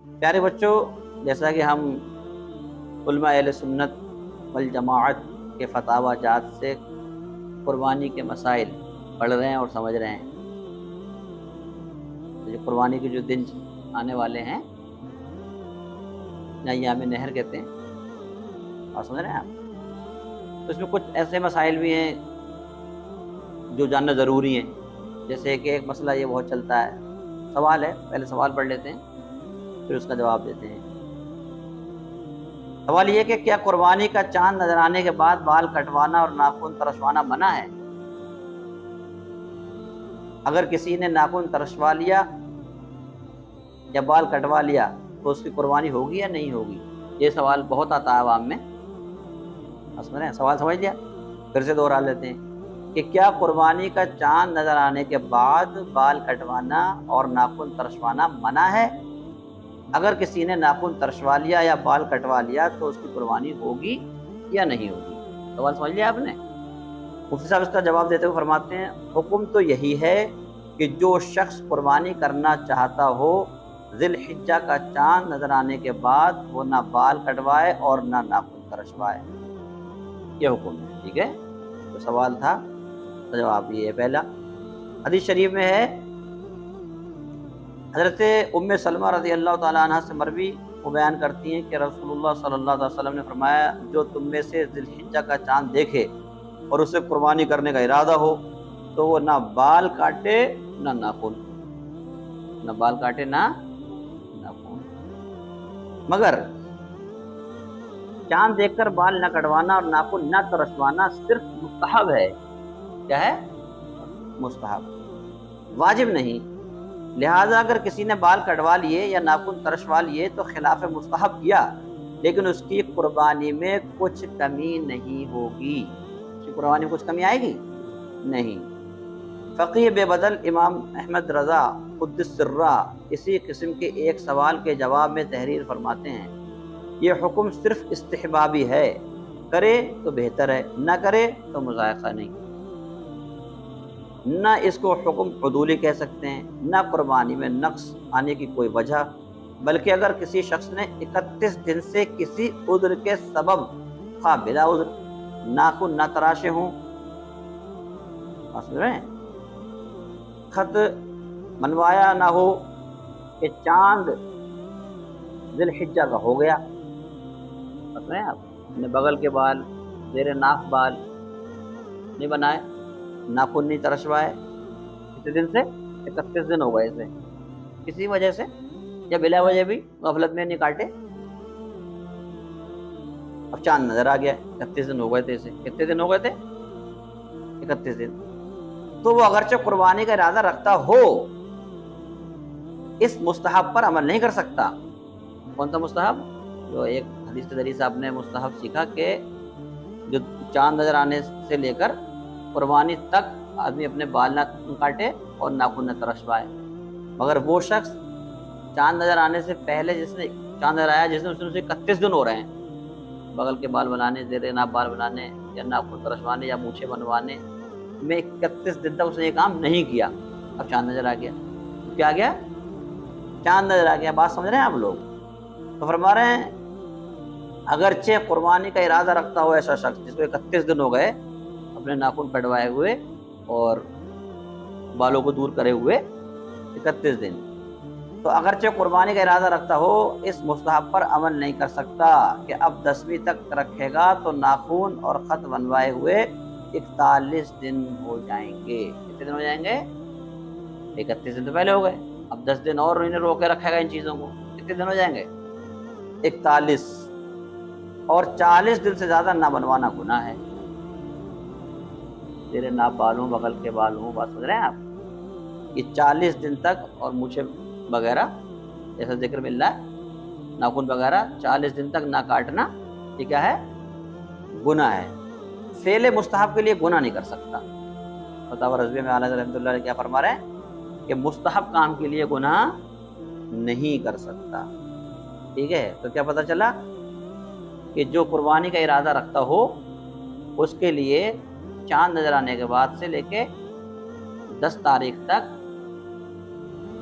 پیارے بچوں، جیسا کہ ہم علماء اہل سنت والجماعت کے فتاوی جات سے قربانی کے مسائل پڑھ رہے ہیں اور سمجھ رہے ہیں، تو یہ قربانی کے جو دن آنے والے ہیں یا ایام نہر کہتے ہیں، اور سمجھ رہے ہیں آپ، تو اس میں کچھ ایسے مسائل بھی ہیں جو جاننا ضروری ہیں. جیسے کہ ایک مسئلہ یہ بہت چلتا ہے، سوال ہے، پہلے سوال پڑھ لیتے ہیں پھر اس کا جواب دیتے ہیں. سوال یہ کہ کیا قربانی کا چاند نظر آنے کے بعد بال کٹوانا اور ناخن ترشوانا منع ہے؟ اگر کسی نے ناخن ترشوا لیا یا بال کٹوا لیا تو اس کی قربانی ہوگی یا نہیں ہوگی؟ یہ سوال بہت آتا ہے عوام میں. سوال سمجھ لیا؟ پھر سے دوہرا لیتے ہیں کہ کیا قربانی کا چاند نظر آنے کے بعد بال کٹوانا اور ناخن ترشوانا منع ہے؟ اگر کسی نے ناخن ترشوا لیا یا بال کٹوا لیا تو اس کی قربانی ہوگی یا نہیں ہوگی؟ سوال سمجھ لیا آپ نے؟ مفتی صاحب اس کا جواب دیتے ہوئے فرماتے ہیں حکم تو یہی ہے کہ جو شخص قربانی کرنا چاہتا ہو ذی الحجہ کا چاند نظر آنے کے بعد وہ نہ بال کٹوائے اور نہ ناخن ترشوائے. یہ حکم ہے. ٹھیک ہے، تو سوال تھا، جواب یہ ہے. پہلا حدیث شریف میں ہے، حضرت ام سلمہ رضی اللہ تعالیٰ عنہ سے مروی وہ بیان کرتی ہیں کہ رسول اللہ صلی اللہ علیہ وسلم نے فرمایا جو تم میں سے ذی الحجہ کا چاند دیکھے اور اسے قربانی کرنے کا ارادہ ہو تو وہ نہ بال کاٹے نہ ناخن، نہ بال کاٹے نہ ناخن، مگر چاند دیکھ کر بال نہ کٹوانا اور ناخن نہ ترشوانا صرف مستحب ہے. کیا ہے؟ مستحب، واجب نہیں. لہٰذا اگر کسی نے بال کٹوا لیے یا ناخن ترشوا لیے تو خلاف مستحب کیا، لیکن اس کی قربانی میں کچھ کمی نہیں ہوگی. اس کی قربانی میں کچھ کمی آئے گی نہیں. فقیہ بے بدل امام احمد رضا قدس سرہ اسی قسم کے ایک سوال کے جواب میں تحریر فرماتے ہیں یہ حکم صرف استحبابی ہے، کرے تو بہتر ہے، نہ کرے تو مذائقہ نہیں. نہ اس کو حکم عدولی کہہ سکتے ہیں، نہ قربانی میں نقص آنے کی کوئی وجہ، بلکہ اگر کسی شخص نے 31 دن سے کسی عذر کے سبب خواہ بلا عذر ناخن نہ تراشے ہوں، سن رہے ہیں، خط منوایا نہ ہو کہ چاند ذی الحجہ کا ہو گیا، سن رہے ہیں آپ، نے بغل کے بال، زیر ناک بال نہیں بنائے، ناخن نہیں ترشوائے، کتنے دن سے؟ 31 دن ہو گئے اسے، کسی وجہ سے یا بلا وجہ بھی غفلت میں نہیں کاٹے، اب چاند نظر آ گیا، 31 دن ہو گئے تھے اسے. کتنے دن ہو گئے تھے؟ 31 دن. تو وہ اگرچہ قربانی کا ارادہ رکھتا ہو اس مستحب پر عمل نہیں کر سکتا. کون سا مستحب؟ جو ایک حدیث کے ذریعے سے آپ نے مستحب سیکھا کہ جو چاند نظر آنے سے لے کر قربانی تک آدمی اپنے بال نہ کاٹے اور ناخن نہ ترشوائے، مگر وہ شخص چاند نظر آنے سے پہلے جس نے چاند نظر آیا جس نے اسے 31 دن ہو رہے ہیں بغل کے بال بنانے، زیر ناف بال بنانے یا ناخن ترشوانے یا مونچھیں بنوانے میں 31 دن تک اس نے یہ کام نہیں کیا، اب چاند نظر آ گیا. کیا آ گیا؟ چاند نظر آ گیا. بات سمجھ رہے ہیں آپ لوگ؟ تو فرما رہے ہیں اگرچہ قربانی کا ارادہ رکھتا ہو ایسا شخص جس کو 31 دن ہو گئے اپنے ناخن کٹوائے ہوئے اور بالوں کو دور کرے ہوئے 31 دن، تو اگرچہ قربانی کا ارادہ رکھتا ہو اس مستحب پر عمل نہیں کر سکتا کہ اب 10ویں تک رکھے گا تو ناخن اور خط بنوائے ہوئے 41 دن ہو جائیں گے. کتنے دن ہو جائیں گے؟ 31 دن تو پہلے ہو گئے، اب 10 دن اور انہیں روکے رکھے گا ان چیزوں کو، کتنے دن ہو جائیں گے؟ 41. اور 40 دن سے زیادہ نہ بنوانا گناہ ہے. تیرے ناپ بال ہوں، بغل کے بال ہوں، بات سمجھ رہے ہیں آپ؟ یہ 40 دن تک، اور مونچھیں وغیرہ جیسا ذکر مل رہا ہے، ناخن وغیرہ 40 دن تک نہ کاٹنا، یہ کیا ہے؟ گناہ ہے. فعل مستحب کے لیے گناہ نہیں کر سکتا. فتاوی رضویہ میں اعلیٰ رحمۃ اللہ علیہ کیا فرما رہے ہیں کہ مستحب کام کے لیے گناہ نہیں کر سکتا. ٹھیک ہے، تو کیا پتہ چلا کہ جو قربانی کا ارادہ رکھتا ہو اس کے لیے چاند نظر آنے کے بعد سے لے کے 10 تاریخ تک